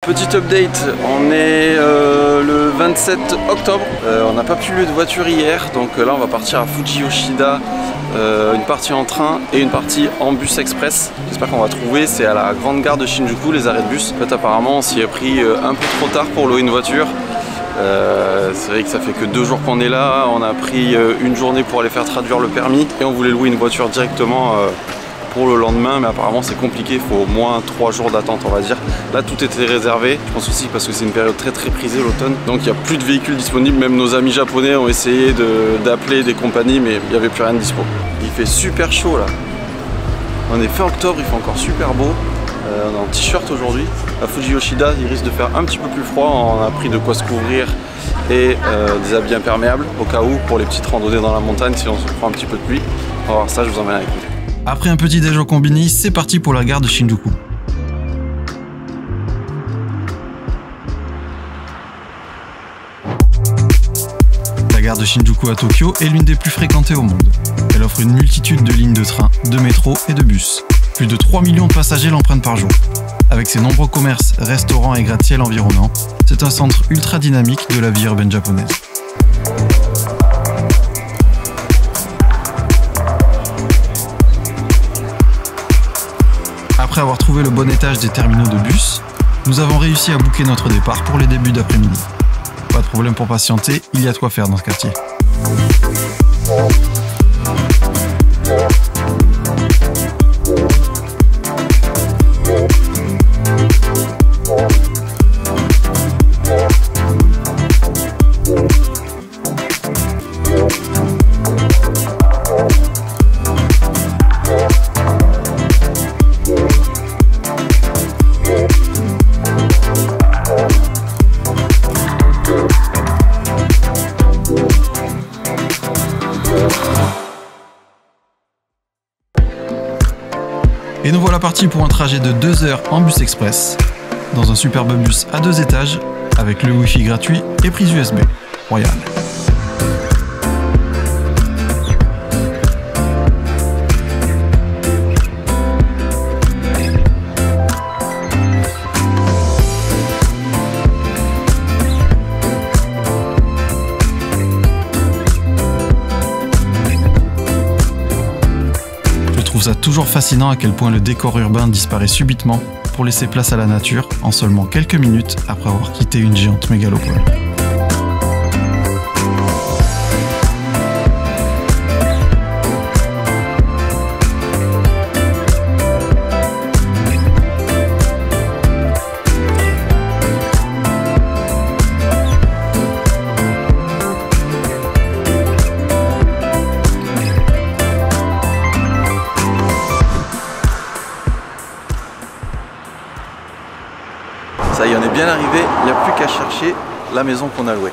Petit update, on est le 27 octobre, on n'a pas pu louer de voiture hier, donc là on va partir à Fuji Yoshida, une partie en train et une partie en bus express. J'espère qu'on va trouver, c'est à la grande gare de Shinjuku, les arrêts de bus. En fait apparemment on s'y est pris un peu trop tard pour louer une voiture. C'est vrai que ça fait que 2 jours qu'on est là, on a pris une journée pour aller faire traduire le permis et on voulait louer une voiture directement pour le lendemain, mais apparemment c'est compliqué, il faut au moins 3 jours d'attente on va dire. Là tout était réservé, je pense aussi parce que c'est une période très prisée l'automne, donc il n'y a plus de véhicules disponibles. Même nos amis japonais ont essayé d'appeler des compagnies, mais il n'y avait plus rien de dispo. Il fait super chaud là, on est fin octobre, il fait encore super beau. On est en t-shirt aujourd'hui. À Fuji Yoshida il risque de faire un petit peu plus froid, on a pris de quoi se couvrir et des habits imperméables au cas où, pour les petites randonnées dans la montagne si on se prend un petit peu de pluie. On va voir ça, je vous emmène avec nous. Après un petit déj au combini, c'est parti pour la gare de Shinjuku. La gare de Shinjuku à Tokyo est l'une des plus fréquentées au monde. Elle offre une multitude de lignes de train, de métro et de bus. Plus de 3 millions de passagers l'empruntent par jour. Avec ses nombreux commerces, restaurants et gratte-ciel environnants, c'est un centre ultra dynamique de la vie urbaine japonaise. Après avoir trouvé le bon étage des terminaux de bus, nous avons réussi à booker notre départ pour les débuts d'après-midi. Pas de problème pour patienter, il y a de quoi faire dans ce quartier. Et nous voilà partis pour un trajet de 2 heures en bus express, dans un superbe bus à 2 étages, avec le wifi gratuit et prise USB. Royal. Je trouve ça toujours fascinant à quel point le décor urbain disparaît subitement pour laisser place à la nature en seulement quelques minutes après avoir quitté une géante mégalopole. Ça y est, on est bien arrivé, il n'y a plus qu'à chercher la maison qu'on a louée.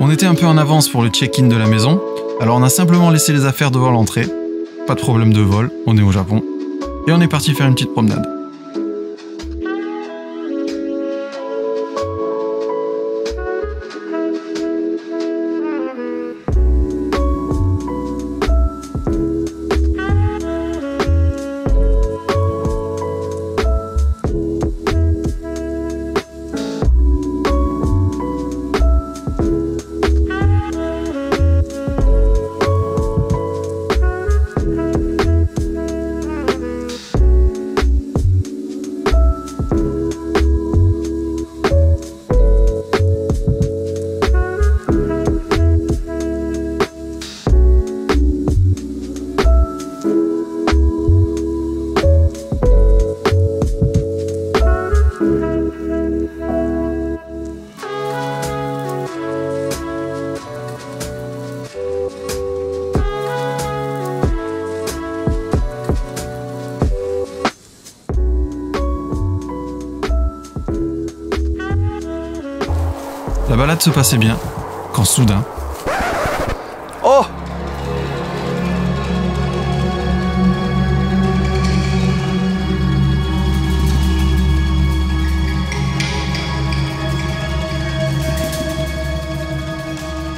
On était un peu en avance pour le check-in de la maison, alors on a simplement laissé les affaires devant l'entrée. Pas de problème de vol, on est au Japon. Et on est parti faire une petite promenade. La balade se passait bien, quand soudain... Oh!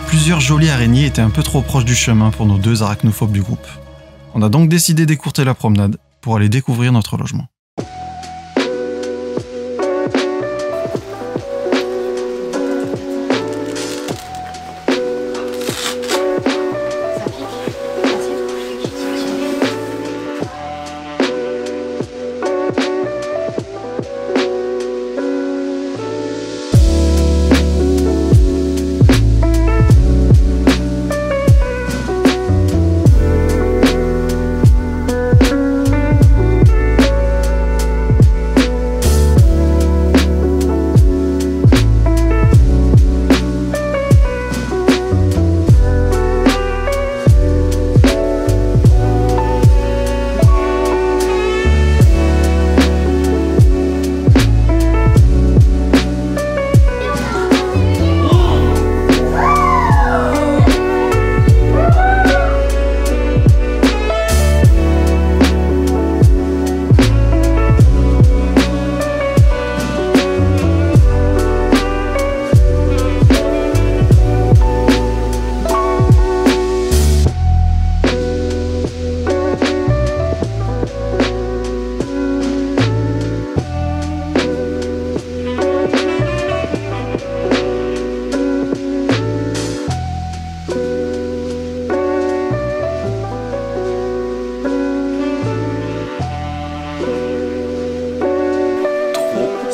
Plusieurs jolies araignées étaient un peu trop proches du chemin pour nos deux arachnophobes du groupe. On a donc décidé d'écourter la promenade pour aller découvrir notre logement.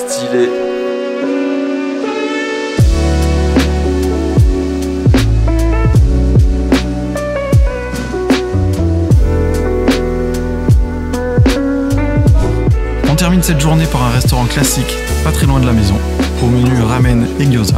Stylé. On termine cette journée par un restaurant classique, pas très loin de la maison, au menu ramen et gyoza.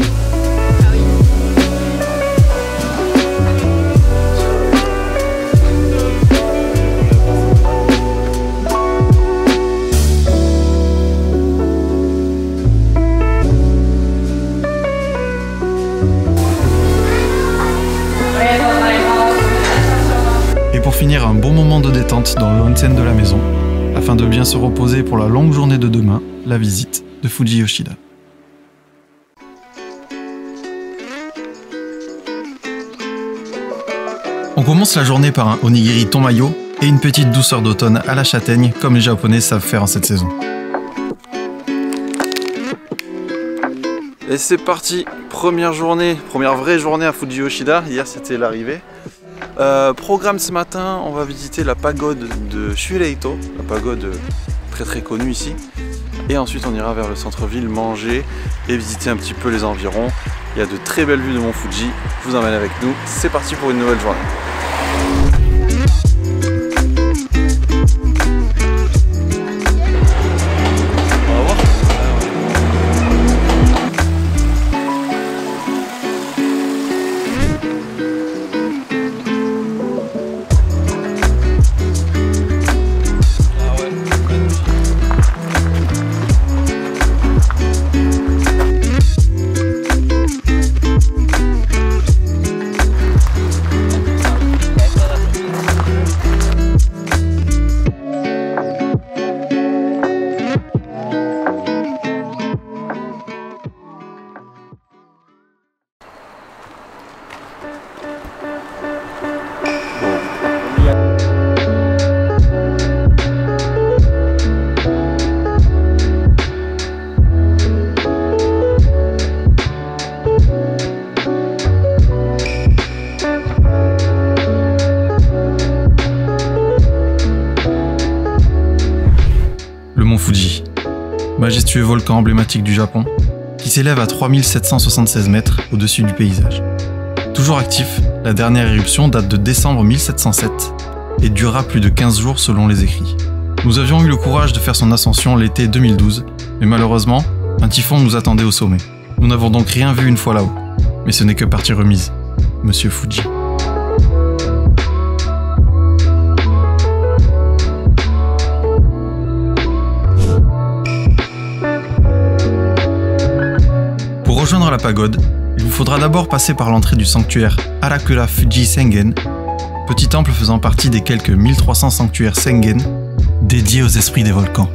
Et pour finir, un bon moment de détente dans l'onsen de la maison, afin de bien se reposer pour la longue journée de demain, la visite de Fuji Yoshida. On commence la journée par un onigiri tomayo et une petite douceur d'automne à la châtaigne, comme les Japonais savent faire en cette saison. Et c'est parti, première vraie journée à Fuji Yoshida. Hier c'était l'arrivée. Programme ce matin, on va visiter la pagode de Shureito, la pagode très très connue ici. Et ensuite on ira vers le centre-ville manger et visiter un petit peu les environs. Il y a de très belles vues de Mont Fuji, je vous emmène avec nous. C'est parti pour une nouvelle journée. majestueux volcan emblématique du Japon, qui s'élève à 3776 mètres au-dessus du paysage. Toujours actif, la dernière éruption date de décembre 1707 et durera plus de 15 jours selon les écrits. Nous avions eu le courage de faire son ascension l'été 2012, mais malheureusement, un typhon nous attendait au sommet. Nous n'avons donc rien vu une fois là-haut, mais ce n'est que partie remise, Monsieur Fuji. Pour rejoindre la pagode, il vous faudra d'abord passer par l'entrée du sanctuaire Arakura Fuji Sengen, petit temple faisant partie des quelques 1300 sanctuaires Sengen dédiés aux esprits des volcans.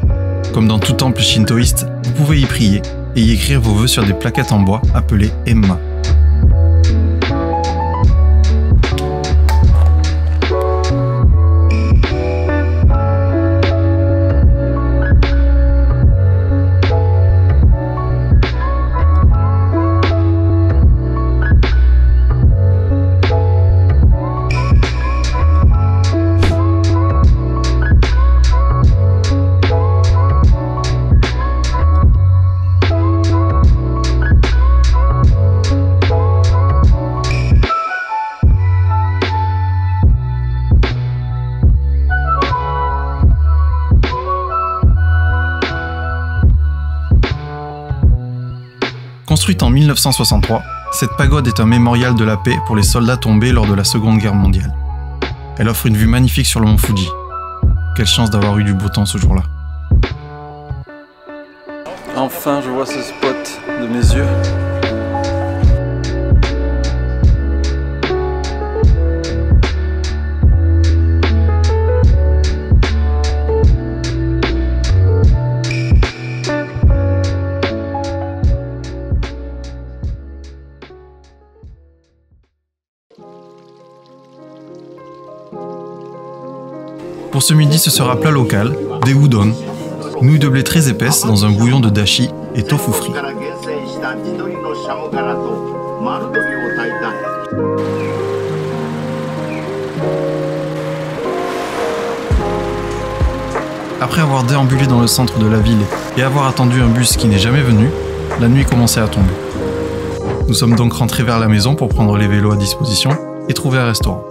Comme dans tout temple shintoïste, vous pouvez y prier et y écrire vos vœux sur des plaquettes en bois appelées emma. Construite en 1963, cette pagode est un mémorial de la paix pour les soldats tombés lors de la Seconde Guerre mondiale. Elle offre une vue magnifique sur le mont Fuji. Quelle chance d'avoir eu du beau temps ce jour-là. Enfin, je vois ce spot de mes yeux. Pour ce midi, ce sera plat local, des udon, nouilles de blé très épaisses dans un bouillon de dashi et tofu frit. Après avoir déambulé dans le centre de la ville et avoir attendu un bus qui n'est jamais venu, la nuit commençait à tomber. Nous sommes donc rentrés vers la maison pour prendre les vélos à disposition et trouver un restaurant.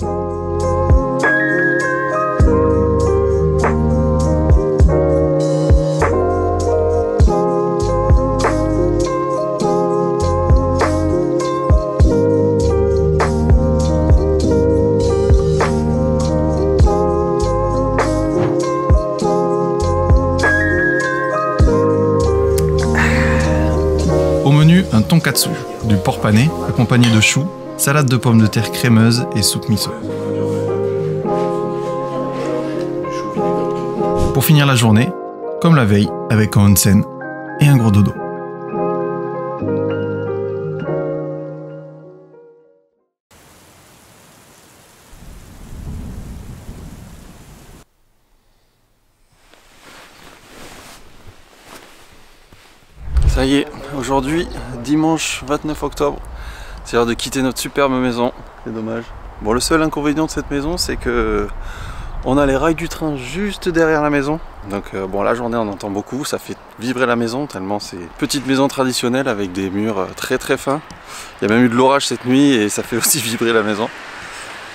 Au menu, un tonkatsu, du porc pané, accompagné de choux, salade de pommes de terre crémeuse et soupe miso. Pour finir la journée, comme la veille, avec un onsen et un gros dodo. Ça y est, aujourd'hui, dimanche 29 octobre, c'est l'heure de quitter notre superbe maison. C'est dommage. Bon, le seul inconvénient de cette maison, c'est que on a les rails du train juste derrière la maison. Donc bon, la journée on entend beaucoup, ça fait vibrer la maison tellement c'est une petite maison traditionnelle avec des murs très très fins. Il y a même eu de l'orage cette nuit et ça fait aussi vibrer la maison.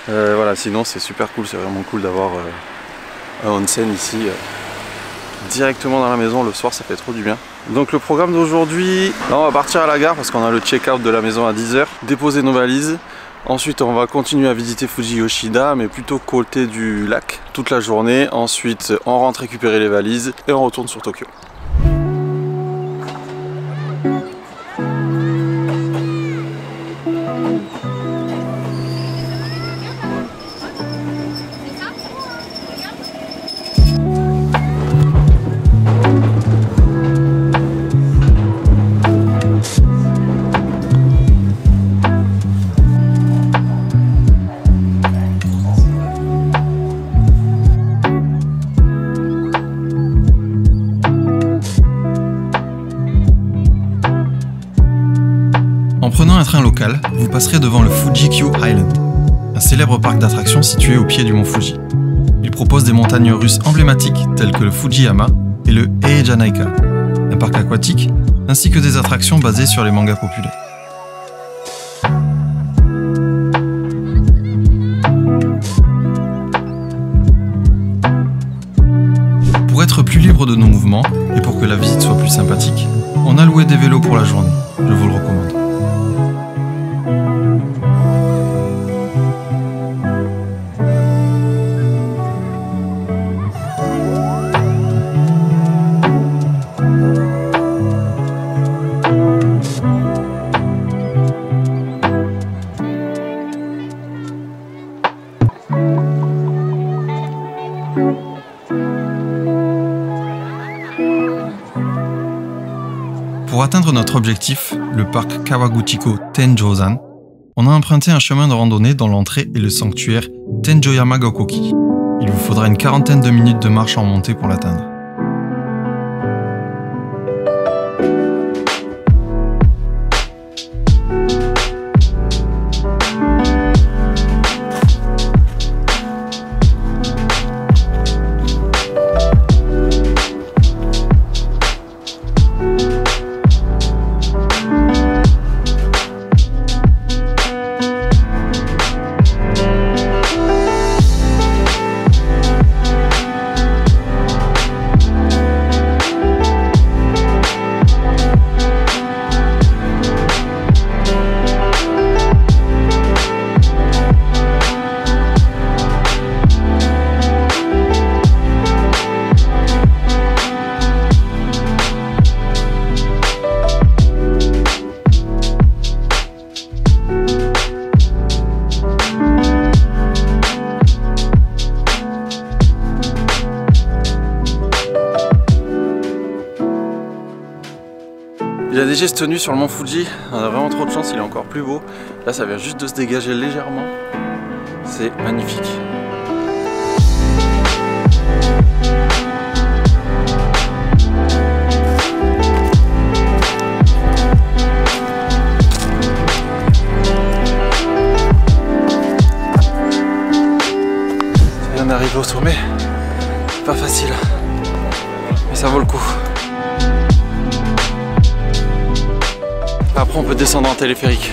Voilà, sinon c'est super cool, c'est vraiment cool d'avoir un onsen ici. Directement dans la maison le soir, ça fait trop du bien. Donc le programme d'aujourd'hui, là on va partir à la gare parce qu'on a le check-out de la maison à 10 h, déposer nos valises. Ensuite on va continuer à visiter Fuji Yoshida, mais plutôt côté du lac toute la journée. Ensuite on rentre récupérer les valises et on retourne sur Tokyo. En prenant un train local, vous passerez devant le Fuji-Q Island, un célèbre parc d'attractions situé au pied du mont Fuji. Il propose des montagnes russes emblématiques telles que le Fujiyama et le Eijanaika, un parc aquatique, ainsi que des attractions basées sur les mangas populaires. Pour être plus libre de nos mouvements et pour que la visite soit plus sympathique, on a loué des vélos pour la journée. Je vous le recommande. Pour atteindre notre objectif, le parc Kawaguchiko Tenjōzan, on a emprunté un chemin de randonnée dont l'entrée est le sanctuaire Tenjōyama Gokoki. Il vous faudra une quarantaine de minutes de marche en montée pour l'atteindre. Il y a des gestes nus sur le mont Fuji, on a vraiment trop de chance, il est encore plus beau. Là ça vient juste de se dégager légèrement, c'est magnifique. Ça vient d'arriver au sommet, c'est pas facile, mais ça vaut le coup. Après on peut descendre en téléphérique.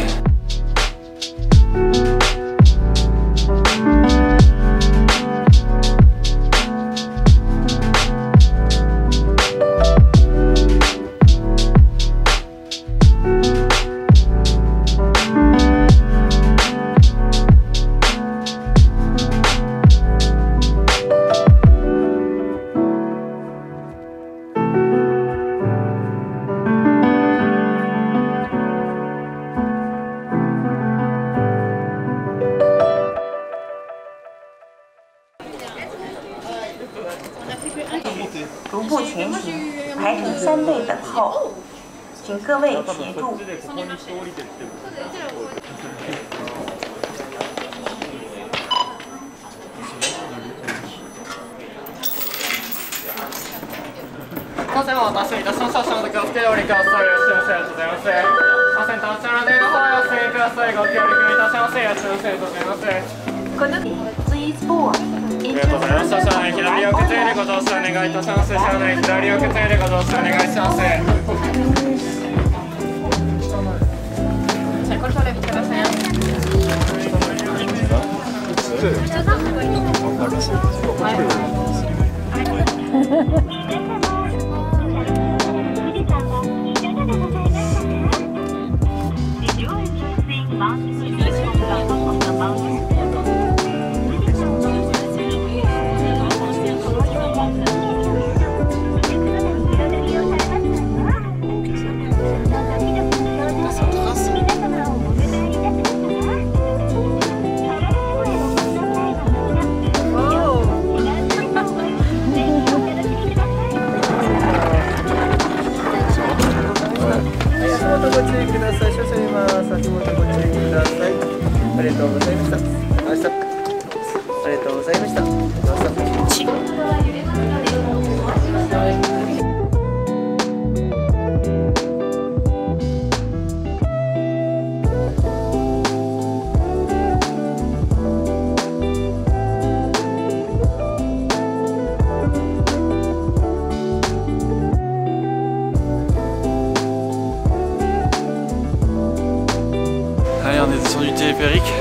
on est descendu du téléphérique.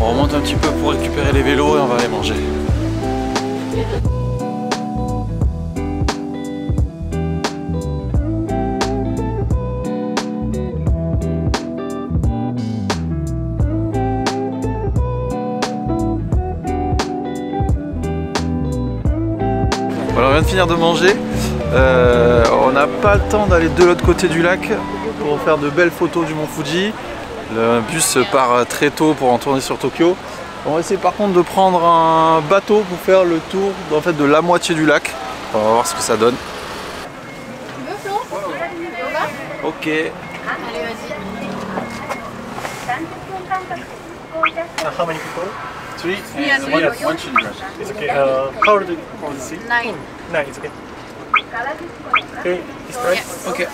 On remonte un petit peu pour récupérer les vélos et on va aller manger. Voilà, on vient de finir de manger. On n'a pas le temps d'aller de l'autre côté du lac pour faire de belles photos du mont Fuji. Le bus part très tôt pour en tourner sur Tokyo. On va essayer par contre de prendre un bateau pour faire le tour en fait, de la moitié du lac. On va voir ce que ça donne. Tu veux, Flo? Ok. Allez, vas-y. How many people? 3 Yes. and one children. It's okay. How old is he? 9. 9, it's okay. Okay, it's right. Yes. Ok.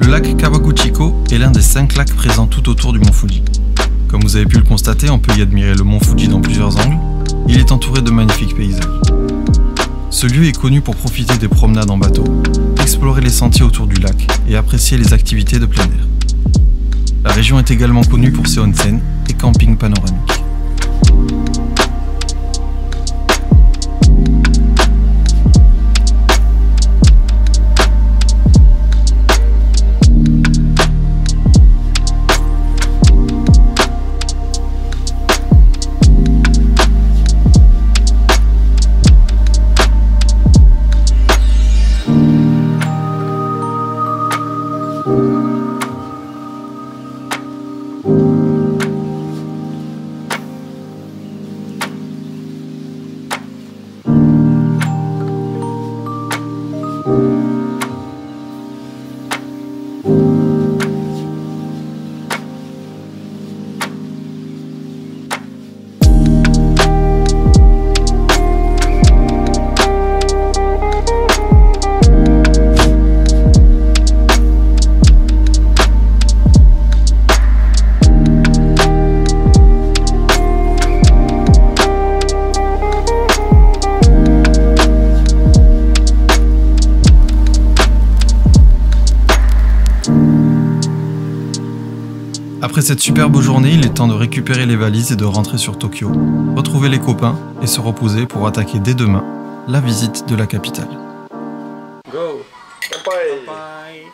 Le lac Kawaguchiko est l'un des 5 lacs présents tout autour du mont Fuji. Comme vous avez pu le constater, on peut y admirer le mont Fuji dans plusieurs angles. Il est entouré de magnifiques paysages. Ce lieu est connu pour profiter des promenades en bateau, explorer les sentiers autour du lac et apprécier les activités de plein air. La région est également connue pour ses onsen et campings panoramiques. Après cette superbe journée, il est temps de récupérer les valises et de rentrer sur Tokyo, retrouver les copains et se reposer pour attaquer dès demain la visite de la capitale. Go. Bye. Bye.